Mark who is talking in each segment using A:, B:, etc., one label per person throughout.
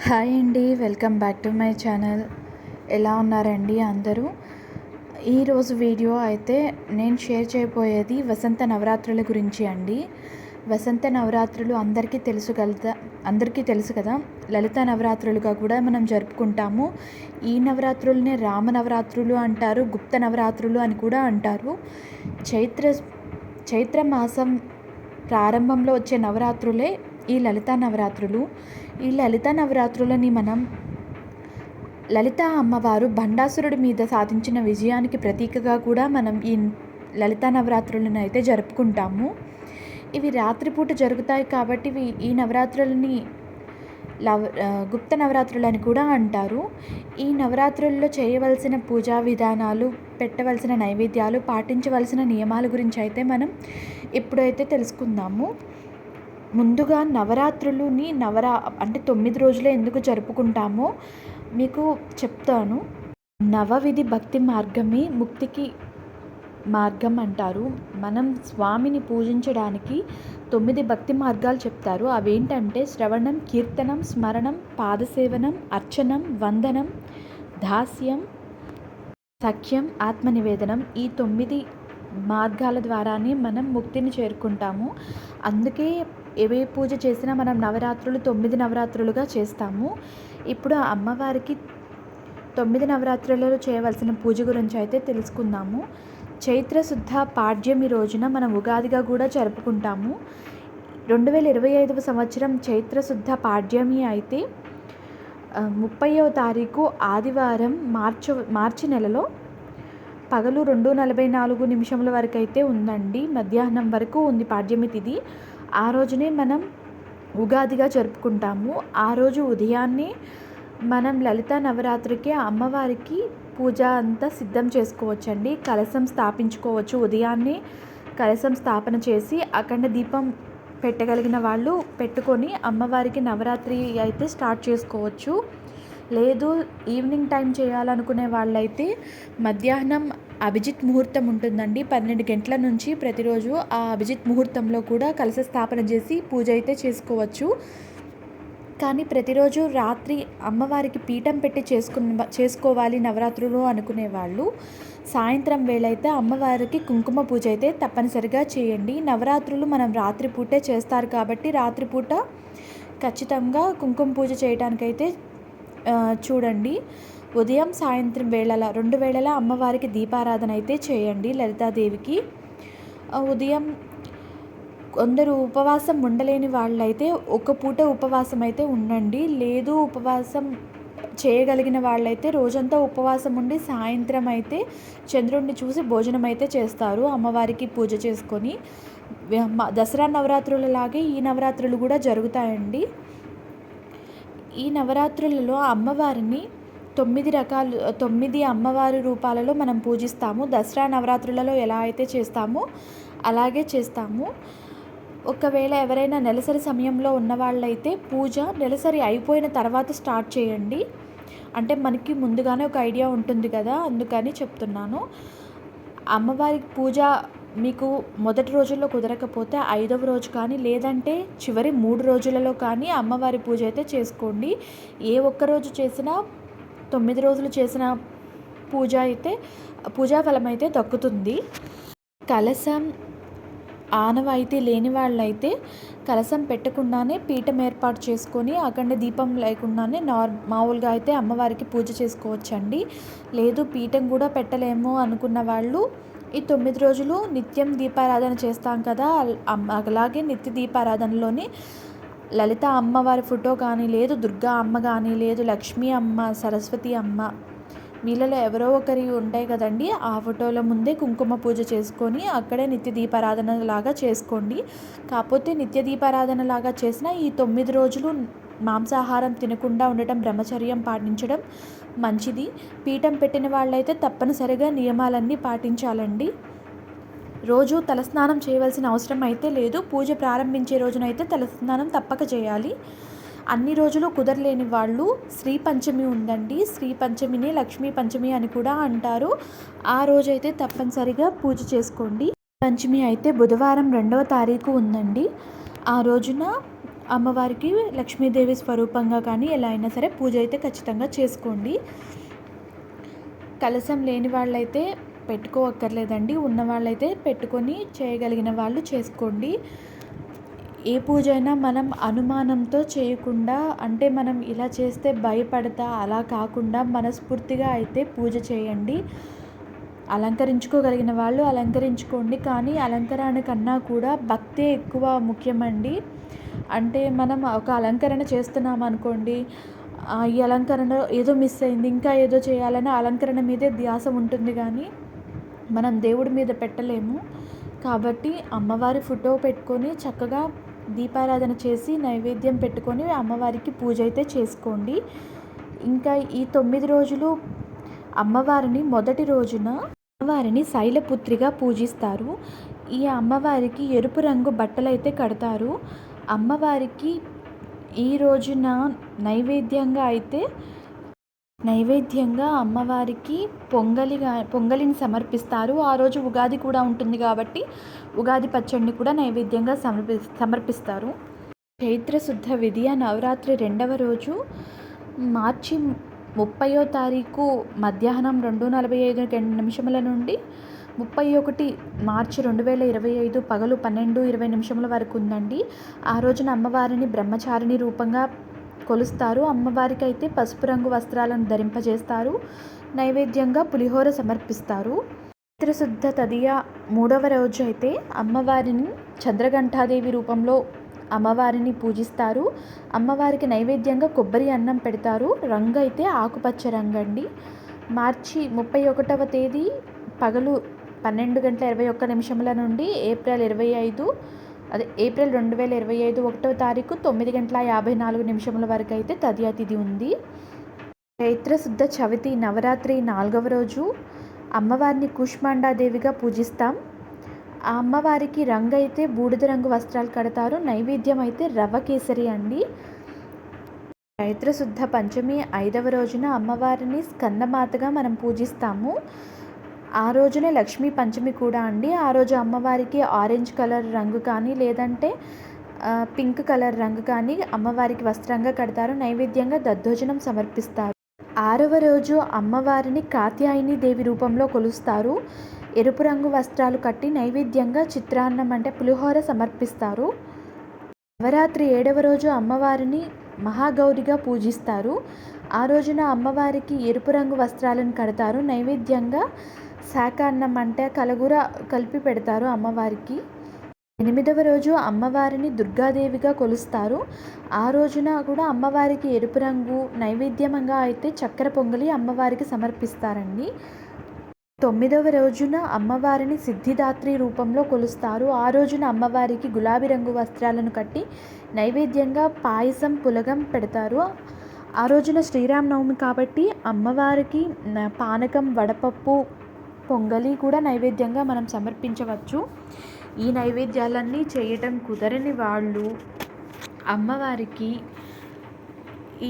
A: Hi అండి. Welcome back to my channel. ఎలా ఉన్నారండి అందరూ? ఈరోజు వీడియో అయితే నేను షేర్ చేయబోయేది వసంత నవరాత్రుల గురించి అండి. వసంత నవరాత్రులు అందరికీ తెలుసు కదా. లలిత నవరాత్రులుగా కూడా మనం జరుపుకుంటాము. ఈ నవరాత్రులనే రామ నవరాత్రులు అంటారు, గుప్త నవరాత్రులు అని కూడా అంటారు. చైత్ర మాసం ప్రారంభంలో వచ్చే నవరాత్రులే ఈ లలితా నవరాత్రులు. ఈ లలితా నవరాత్రులని మనం లలిత అమ్మవారు భండాసురుడి మీద సాధించిన విజయానికి ప్రతీకగా కూడా మనం ఈ లలితా నవరాత్రులను అయితే జరుపుకుంటాము. ఇవి రాత్రిపూట జరుగుతాయి కాబట్టి ఈ నవరాత్రులని గుప్త నవరాత్రులు అని కూడా అంటారు. ఈ నవరాత్రుల్లో చేయవలసిన పూజా విధానాలు, పెట్టవలసిన నైవేద్యాలు, పాటించవలసిన నియమాల గురించి అయితే మనం ఇప్పుడైతే తెలుసుకుందాము. ముందుగా నవరాత్రులని అంటే 9 రోజులే ఎందుకు జరుపుకుంటామో మీకు చెప్తాను. నవవిధి భక్తి మార్గమే ముక్తికి మార్గం అంటారు. మనం స్వామిని పూజించడానికి 9 భక్తి మార్గాలు చెప్తారు. అవేంటంటే శ్రవణం, కీర్తనం, స్మరణం, పాదసేవనం, అర్చనం, వందనం, దాస్యం, సఖ్యం, ఆత్మనివేదనం. ఈ 9 మార్గాల ద్వారానే మనం ముక్తిని చేరుకుంటాము. అందుకే ఏ పూజ చేసినా మనం నవరాత్రులు 9 నవరాత్రులుగా చేస్తాము. ఇప్పుడు అమ్మవారికి 9 నవరాత్రులలో చేయవలసిన పూజ గురించి అయితే తెలుసుకుందాము. చైత్ర శుద్ధ పాడ్యమి రోజున మనం ఉగాదిగా కూడా జరుపుకుంటాము. 2025 సంవత్సరం చైత్ర శుద్ధ పాడ్యమి అయితే 30వ తారీఖు ఆదివారం మార్చి నెలలో పగలు 2:44 వరకు అయితే ఉందండి. మధ్యాహ్నం వరకు ఉంది పాడ్యమి తిథి. ఆ రోజునే మనం ఉగాదిగా జరుపుకుంటాము. ఆ రోజు ఉదయాన్నే మనం లలితా నవరాత్రికి అమ్మవారికి పూజ అంతా సిద్ధం చేసుకోవచ్చండి. కలశం స్థాపించుకోవచ్చు. ఉదయాన్నే కలశం స్థాపన చేసి అఖండ దీపం పెట్టగలిగిన వాళ్ళు పెట్టుకొని అమ్మవారికి నవరాత్రి అయితే స్టార్ట్ చేసుకోవచ్చు. లేదు ఈవినింగ్ టైం చేయాలనుకునే వాళ్ళైతే మధ్యాహ్నం అభిజిత్ ముహూర్తం ఉంటుందండి. 12 గంటల నుంచి ప్రతిరోజు ఆ అభిజిత్ ముహూర్తంలో కూడా కలశ స్థాపన చేసి పూజ అయితే చేసుకోవచ్చు. కానీ ప్రతిరోజు రాత్రి అమ్మవారికి పీఠం పెట్టి చేసుకోవాలి నవరాత్రులు అనుకునే వాళ్ళు సాయంత్రం వేళైతే అమ్మవారికి కుంకుమ పూజ అయితే తప్పనిసరిగా చేయండి. నవరాత్రులు మనం రాత్రిపూటే చేస్తారు కాబట్టి రాత్రిపూట ఖచ్చితంగా కుంకుమ పూజ చేయడానికైతే చూడండి. ఉదయం సాయంత్రం 2 వేళలా అమ్మవారికి దీపారాధన అయితే చేయండి లలితాదేవికి. ఉదయం కొందరు ఉపవాసం ఉండలేని వాళ్ళైతే ఒక పూట ఉపవాసం అయితే ఉండండి. లేదు ఉపవాసం చేయగలిగిన వాళ్ళైతే రోజంతా ఉపవాసం ఉండి సాయంత్రం అయితే చంద్రుడిని చూసి భోజనం అయితే చేస్తారు అమ్మవారికి పూజ చేసుకొని. దసరా నవరాత్రులలాగే ఈ నవరాత్రులు కూడా జరుగుతాయండి. ఈ నవరాత్రులలో అమ్మవారిని 9 అమ్మవారి రూపాలలో మనం పూజిస్తాము. దసరా నవరాత్రులలో ఎలా అయితే చేస్తామో అలాగే చేస్తాము. ఒకవేళ ఎవరైనా నెలసరి సమయంలో ఉన్నవాళ్ళైతే పూజ నెలసరి అయిపోయిన తర్వాత స్టార్ట్ చేయండి. అంటే మనకి ముందుగానే ఒక ఐడియా ఉంటుంది కదా, అందుకని చెప్తున్నాను. అమ్మవారికి పూజ మీకు మొదటి రోజుల్లో కుదరకపోతే 5వ రోజు కానీ లేదంటే చివరి 3 రోజులలో కానీ అమ్మవారి పూజ అయితే చేసుకోండి. ఏ ఒక్కరోజు చేసినా 9 రోజులు చేసిన పూజా ఫలం అయితే దక్కుతుంది. కలశం ఆనవాయితీ లేని వాళ్ళైతే కలశం పెట్టకుండానే పీఠం ఏర్పాటు చేసుకొని అఖండ దీపం లేకుండానే మామూలుగా అయితే అమ్మవారికి పూజ చేసుకోవచ్చండి. లేదు పీఠం కూడా పెట్టలేము అనుకున్న వాళ్ళు ఈ 9 రోజులు నిత్యం దీపారాధన చేస్తాం కదా, అలాగే నిత్య దీపారాధనలోని లలిత అమ్మవారి ఫోటో కానీ, లేదు దుర్గా అమ్మ కానీ, లేదు లక్ష్మీ అమ్మ, సరస్వతి అమ్మ, వీళ్ళలో ఎవరో ఒకరి ఉంటాయి కదండి, ఆ ఫోటోల ముందే కుంకుమ పూజ చేసుకొని అక్కడే నిత్య దీపారాధన లాగా చేసుకోండి. కాకపోతే నిత్య దీపారాధన లాగా చేసిన ఈ 9 రోజులు మాంసాహారం తినకుండా ఉండటం, బ్రహ్మచర్యం పాటించడం మంచిది. పీఠం పెట్టిన వాళ్ళైతే తప్పనిసరిగా నియమాలన్నీ పాటించాలండి. రోజు తలస్నానం చేయవలసిన అవసరం అయితే లేదు. పూజ ప్రారంభించే రోజునైతే తలస్నానం తప్పక చేయాలి. అన్ని రోజులు కుదరలేని వాళ్ళు శ్రీ పంచమి ఉందండి. శ్రీ పంచమిని లక్ష్మీ పంచమి అని కూడా అంటారు. ఆ రోజైతే తప్పనిసరిగా పూజ చేసుకోండి. పంచమి అయితే బుధవారం 2వ తారీఖు ఉందండి. ఆ రోజున అమ్మవారికి లక్ష్మీదేవి స్వరూపంగా కానీ ఎలా అయినా సరే పూజ అయితే ఖచ్చితంగా చేసుకోండి. కలశం లేని వాళ్ళైతే పెట్టుకోవక్కర్లేదండి. ఉన్నవాళ్ళైతే పెట్టుకొని చేయగలిగిన వాళ్ళు చేసుకోండి. ఏ పూజ అయినా మనం అనుమానంతో చేయకుండా, అంటే మనం ఇలా చేస్తే భయపడతా అలా కాకుండా మనస్ఫూర్తిగా అయితే పూజ చేయండి. అలంకరించుకోగలిగిన వాళ్ళు అలంకరించుకోండి. కానీ అలంకరణ కన్నా కూడా భక్తే ఎక్కువ ముఖ్యమండి. అంటే మనం ఒక అలంకరణ చేస్తున్నాం అనుకోండి, ఈ అలంకరణలో ఏదో మిస్ అయింది, ఇంకా ఏదో చేయాలని అలంకరణ మీదే ధ్యాస ఉంటుంది కానీ మనం దేవుడి మీద పెట్టలేము. కాబట్టి అమ్మవారి ఫోటో పెట్టుకొని చక్కగా దీపారాధన చేసి నైవేద్యం పెట్టుకొని అమ్మవారికి పూజ అయితే చేసుకోండి. ఇంకా ఈ 9 రోజులు అమ్మవారిని మొదటి రోజున అమ్మవారిని శైలపుత్రిగా పూజిస్తారు. ఈ అమ్మవారికి ఎరుపు రంగు బట్టలైతే కడతారు. అమ్మవారికి ఈ రోజున నైవేద్యంగా అమ్మవారికి పొంగలిని సమర్పిస్తారు. ఆ రోజు ఉగాది కూడా ఉంటుంది కాబట్టి ఉగాది పచ్చడిని కూడా నైవేద్యంగా సమర్పిస్తారు. చైత్ర శుద్ధ విదియ నవరాత్రి 2వ రోజు మార్చి 30వ తారీఖు మధ్యాహ్నం 2:45 నుండి 31 మార్చి 2025 పగలు 12:20 వరకు ఉందండి. ఆ రోజున అమ్మవారిని బ్రహ్మచారిణి రూపంగా కొలుస్తారు. అమ్మవారికి అయితే పసుపు రంగు వస్త్రాలను ధరింపజేస్తారు. నైవేద్యంగా పులిహోర సమర్పిస్తారు. చైత్రశుద్ధ తదియ 3వ రోజు అయితే అమ్మవారిని చంద్రఘంటాదేవి రూపంలో అమ్మవారిని పూజిస్తారు. అమ్మవారికి నైవేద్యంగా కొబ్బరి అన్నం పెడతారు. రంగు అయితే ఆకుపచ్చ రంగు అండి. మార్చి 31వ తేదీ పగలు 12:21 నుండి ఏప్రిల్ 2025 1వ తారీఖు 9:54 వరకు అయితే తదియా తిథి ఉంది. చైత్రశుద్ధ చవితి నవరాత్రి 4వ రోజు అమ్మవారిని కూష్మాండాదేవిగా పూజిస్తాం. ఆ అమ్మవారికి రంగు అయితే బూడిద రంగు వస్త్రాలు కడతారు. నైవేద్యం అయితే రవ్వ కేసరి అండి. చైత్రశుద్ధ పంచమి 5వ రోజున అమ్మవారిని స్కందమాతగా మనం పూజిస్తాము. ఆ రోజునే లక్ష్మీ పంచమి కూడా అండి. ఆ రోజు అమ్మవారికి ఆరెంజ్ కలర్ రంగు కానీ లేదంటే పింక్ కలర్ రంగు కానీ అమ్మవారికి వస్త్రంగా కడతారు. నైవేద్యంగా దద్దోజనం సమర్పిస్తారు. 6వ రోజు అమ్మవారిని కాత్యాయని దేవి రూపంలో కొలుస్తారు. ఎరుపు రంగు వస్త్రాలు కట్టి నైవేద్యంగా చిత్రాన్నం అంటే పులిహోర సమర్పిస్తారు. నవరాత్రి 7వ రోజు అమ్మవారిని మహాగౌరిగా పూజిస్తారు. ఆ రోజున అమ్మవారికి ఎరుపు రంగు వస్త్రాలను కడతారు. నైవేద్యంగా శాకాన్నం అంటే కలగూర కలిపి పెడతారు అమ్మవారికి. 8వ రోజు అమ్మవారిని దుర్గాదేవిగా కొలుస్తారు. ఆ రోజున కూడా అమ్మవారికి ఎరుపు రంగు నైవేద్యంగా అయితే చక్కెర పొంగలి అమ్మవారికి సమర్పిస్తారండి. 9వ రోజున అమ్మవారిని సిద్ధిదాత్రి రూపంలో కొలుస్తారు. ఆ రోజున అమ్మవారికి గులాబీ రంగు వస్త్రాలను కట్టి నైవేద్యంగా పాయసం పులగం పెడతారు. ఆ రోజున శ్రీరామనవమి కాబట్టి అమ్మవారికి పానకం వడపప్పు పొంగలి కూడా నైవేద్యంగా మనం సమర్పించవచ్చు. ఈ నైవేద్యాలన్నీ చేయటం కుదరని వాళ్ళు అమ్మవారికి ఈ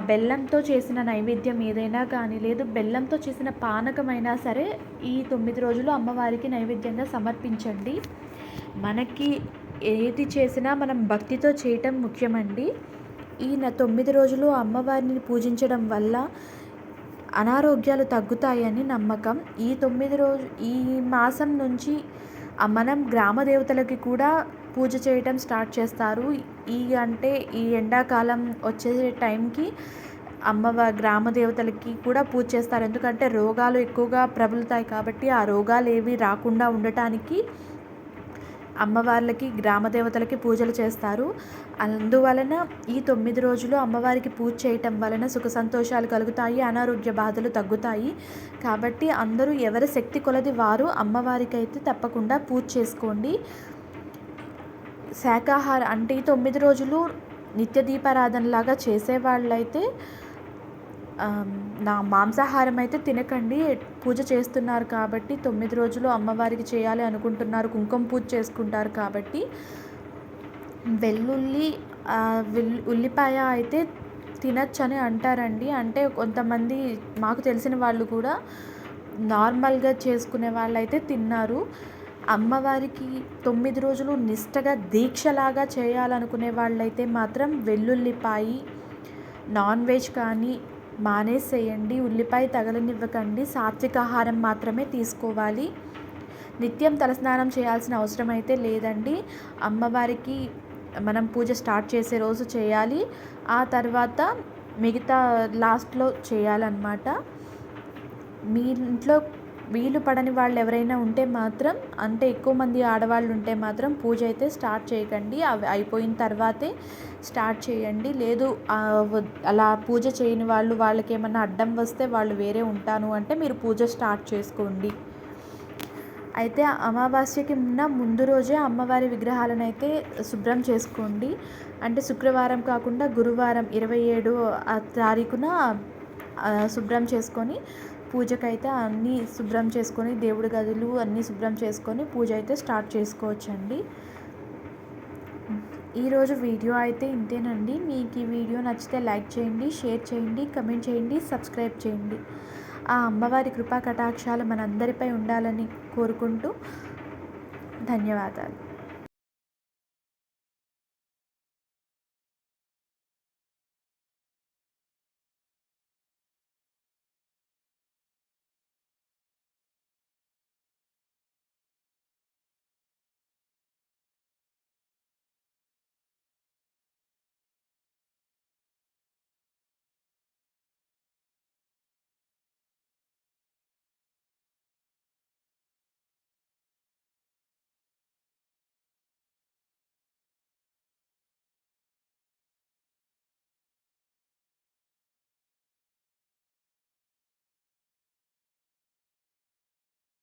A: బెల్లంతో చేసిన నైవేద్యం ఏదైనా కానీ లేదు బెల్లంతో చేసిన పానకమైనా సరే ఈ 9 రోజులు అమ్మవారికి నైవేద్యంగా సమర్పించండి. మనకి ఏది చేసినా మనం భక్తితో చేయటం ముఖ్యమండి. ఈ 9 రోజులు అమ్మవారిని పూజించడం వల్ల అనారోగ్యాలు తగ్గుతాయని నమ్మకం. ఈ మాసం నుంచి మనం గ్రామ దేవతలకి కూడా పూజ చేయటం స్టార్ట్ చేస్తారు. ఈ ఎండాకాలం వచ్చే టైంకి గ్రామ దేవతలకి కూడా పూజ చేస్తారు. ఎందుకంటే రోగాలు ఎక్కువగా ప్రబలుతాయి కాబట్టి ఆ రోగాలు ఏవి రాకుండా ఉండటానికి అమ్మవార్లకి గ్రామ దేవతలకి పూజలు చేస్తారు. అందువలన ఈ 9 రోజులు అమ్మవారికి పూజ చేయటం వలన సుఖ సంతోషాలు కలుగుతాయి, అనారోగ్య బాధలు తగ్గుతాయి. కాబట్టి అందరూ ఎవరి శక్తి కొలది వారు అమ్మవారికి అయితే తప్పకుండా పూజ చేసుకోండి. శాకాహార అంటే ఈ 9 రోజులు నిత్య దీపారాధనలాగా చేసేవాళ్ళైతే మాంసాహారం అయితే తినకండి. పూజ చేస్తున్నారు కాబట్టి 9 రోజులు అమ్మవారికి చేయాలి అనుకుంటున్నారు, కుంకుమ పూజ చేసుకుంటారు కాబట్టి ఉల్లిపాయ అయితే తినచ్చని అంటారండి. అంటే కొంతమంది మాకు తెలిసిన వాళ్ళు కూడా నార్మల్గా చేసుకునే వాళ్ళు అయితే తిన్నారు. అమ్మవారికి 9 రోజులు నిష్టగా దీక్షలాగా చేయాలనుకునే వాళ్ళైతే మాత్రం వెల్లుల్లిపాయి నాన్ వెజ్ కానీ మానేసేయండి. ఉల్లిపాయ తగలనివ్వకండి. సాత్విక ఆహారం మాత్రమే తీసుకోవాలి. నిత్యం తలస్నానం చేయాల్సిన అవసరం అయితే లేదండి. అమ్మవారికి మనం పూజ స్టార్ట్ చేసే రోజు చేయాలి. ఆ తర్వాత మిగతా లాస్ట్లో చేయాలన్నమాట. మీ ఇంట్లో వీలు పడని వాళ్ళు ఎవరైనా ఉంటే మాత్రం, అంటే ఎక్కువ మంది ఆడవాళ్ళు ఉంటే మాత్రం పూజ అయితే స్టార్ట్ చేయకండి. అవి అయిపోయిన తర్వాతే స్టార్ట్ చేయండి. లేదు అలా పూజ చేయని వాళ్ళు, వాళ్ళకి ఏమన్నా అడ్డం వస్తే వాళ్ళు వేరే ఉంటాను అంటే మీరు పూజ స్టార్ట్ చేసుకోండి. అయితే అమావాస్యకి ముందు రోజే అమ్మవారి విగ్రహాలను అయితే శుభ్రం చేసుకోండి. అంటే శుక్రవారం కాకుండా గురువారం 27 తారీఖున శుభ్రం చేసుకొని పూజకైతే అన్నీ శుభ్రం చేసుకొని, దేవుడి గదులు అన్నీ శుభ్రం చేసుకొని పూజ అయితే స్టార్ట్ చేసుకోవచ్చండి. ఈరోజు వీడియో అయితే ఇంతేనండి. మీకు ఈ వీడియో నచ్చితే లైక్ చేయండి, షేర్ చేయండి, కమెంట్ చేయండి, సబ్స్క్రైబ్ చేయండి. ఆ అమ్మవారి కృపా కటాక్షాలు మనందరిపై ఉండాలని కోరుకుంటూ ధన్యవాదాలు.